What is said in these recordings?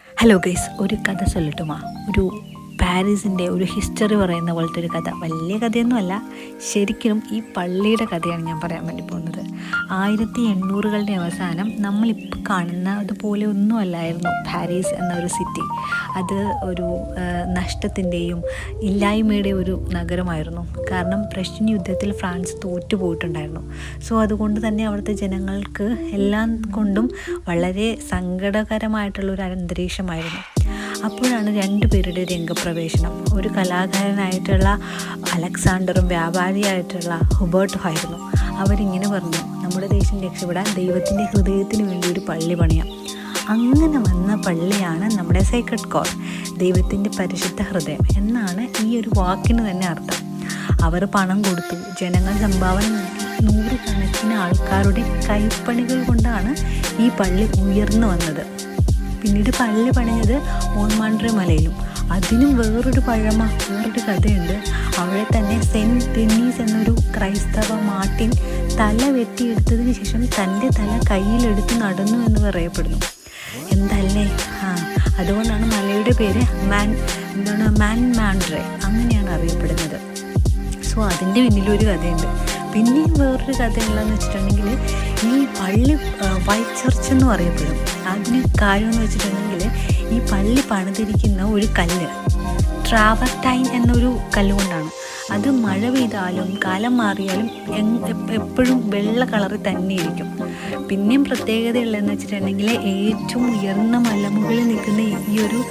Hello guys, ഒരു കഥ ചൊല്ലട്ടുമാ. ഒരു പാരീസിൻ്റെ ഒരു ഹിസ്റ്ററി പറയുന്ന പോലത്തെ ഒരു കഥ. വലിയ കഥയൊന്നുമല്ല, ശരിക്കും ഈ പള്ളിയുടെ കഥയാണ് ഞാൻ പറയാൻ വേണ്ടി പോകുന്നത്. 1800കളുടെ അവസാനം നമ്മളിപ്പോൾ കാണുന്ന അതുപോലെ ഒന്നും അല്ലായിരുന്നു പാരീസ് എന്ന ഒരു സിറ്റി. അത് ഒരു നഷ്ടത്തിൻ്റെയും ഇല്ലായ്മയുടെയും ഒരു നഗരമായിരുന്നു. കാരണം റഷ്യൻ യുദ്ധത്തിൽ ഫ്രാൻസ് തോറ്റുപോയിട്ടുണ്ടായിരുന്നു. സോ അതുകൊണ്ട് തന്നെ അവിടുത്തെ ജനങ്ങൾക്ക് എല്ലാം കൊണ്ടും വളരെ സങ്കടകരമായിട്ടുള്ളൊരു അന്തരീക്ഷമായിരുന്നു. അപ്പോഴാണ് രണ്ടുപേരുടെ രംഗപ്രവേശനം. ഒരു കലാകാരനായിട്ടുള്ള അലക്സാണ്ടറും വ്യാപാരിയായിട്ടുള്ള ഹുബർട്ടും ആയിരുന്നു. അവരിങ്ങനെ പറഞ്ഞു, നമ്മുടെ ദേശം രക്ഷപ്പെടാൻ ദൈവത്തിൻ്റെ ഹൃദയത്തിന് വേണ്ടി ഒരു പള്ളി പണിയാം. അങ്ങനെ വന്ന പള്ളിയാണ് നമ്മുടെ സേക്രഡ് കോർ, ദൈവത്തിൻ്റെ പരിശുദ്ധ ഹൃദയം എന്നാണ് ഈ ഒരു വാക്കിന് തന്നെ അർത്ഥം. അവർ പണം കൊടുത്തു, ജനങ്ങൾ സംഭാവന നൽകി, നൂറുകണക്കിന് ആൾക്കാരുടെ കൈപ്പണികൾ കൊണ്ടാണ് ഈ പള്ളി ഉയർന്നു വന്നത്. പിന്നീട് പള്ളി പണിഞ്ഞത് മോൺമാർട്രെ മലയിലും. അതിനും വേറൊരു കഥയുണ്ട്. അവിടെ തന്നെ സെൻറ്റ് ഡെന്നീസ് എന്നൊരു ക്രൈസ്തവ മാർട്ടിൻ തല വെട്ടിയെടുത്തതിന് ശേഷം തൻ്റെ തല കയ്യിലെടുത്ത് നടന്നു എന്ന് പറയപ്പെടുന്നു. എന്തല്ലേ! അതുകൊണ്ടാണ് മലയുടെ പേര് മോൺമാർട്രെ അങ്ങനെയാണ് അറിയപ്പെടുന്നത്. സോ അതിൻ്റെ പിന്നിലൊരു കഥയുണ്ട്. പിന്നെയും വേറൊരു കഥ എന്താണെന്ന് വെച്ചിട്ടുണ്ടെങ്കിൽ, ഈ പള്ളി വൈറ്റ് ചർച്ച് എന്ന് പറയപ്പെടും. അതിന് കാര്യമെന്ന് വെച്ചിട്ടുണ്ടെങ്കിൽ, ഈ പള്ളി പണിതിരിക്കുന്ന ഒരു കല്ല് ട്രാവർട്ടൈൻ എന്നൊരു കല്ലുകൊണ്ടാണ്. അത് മഴ പെയ്താലും കാലം മാറിയാലും എപ്പോഴും വെള്ള കളറിൽ തന്നെ ഇരിക്കും. പിന്നെയും പ്രത്യേകതയുള്ളതെന്ന് വെച്ചിട്ടുണ്ടെങ്കിൽ, ഏറ്റവും ഉയർന്ന മലമുകളിൽ നിൽക്കുന്ന ഈ ഒരു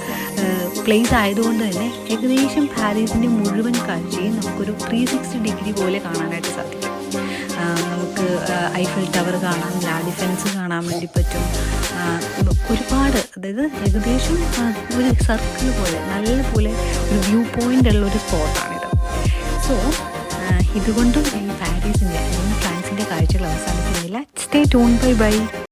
പ്ലേസ് ആയതുകൊണ്ട് തന്നെ ഏകദേശം പാരീസിൻ്റെ മുഴുവൻ കാഴ്ചയും നമുക്കൊരു 360 ഡിഗ്രി പോലെ കാണാനായിട്ട് സാധിക്കും. നമുക്ക് ഐഫൽ ടവർ കാണാം, ലാ ഡിഫൻസ് കാണാൻ വേണ്ടി പറ്റും. ഒരുപാട്, അതായത് ഏകദേശം ഒരു സർക്കിൾ പോലെ നല്ല പോലെ ഒരു വ്യൂ പോയിൻ്റ് ഉള്ളൊരു സ്പോട്ടാണിത്. സോ ഇതുകൊണ്ടും ഈ പാരീസിൻ്റെ അല്ലെങ്കിൽ ഫ്രാൻസിൻ്റെ കാഴ്ചകൾ അവസാനിക്കുന്നില്ല. Stay tune. ബൈ.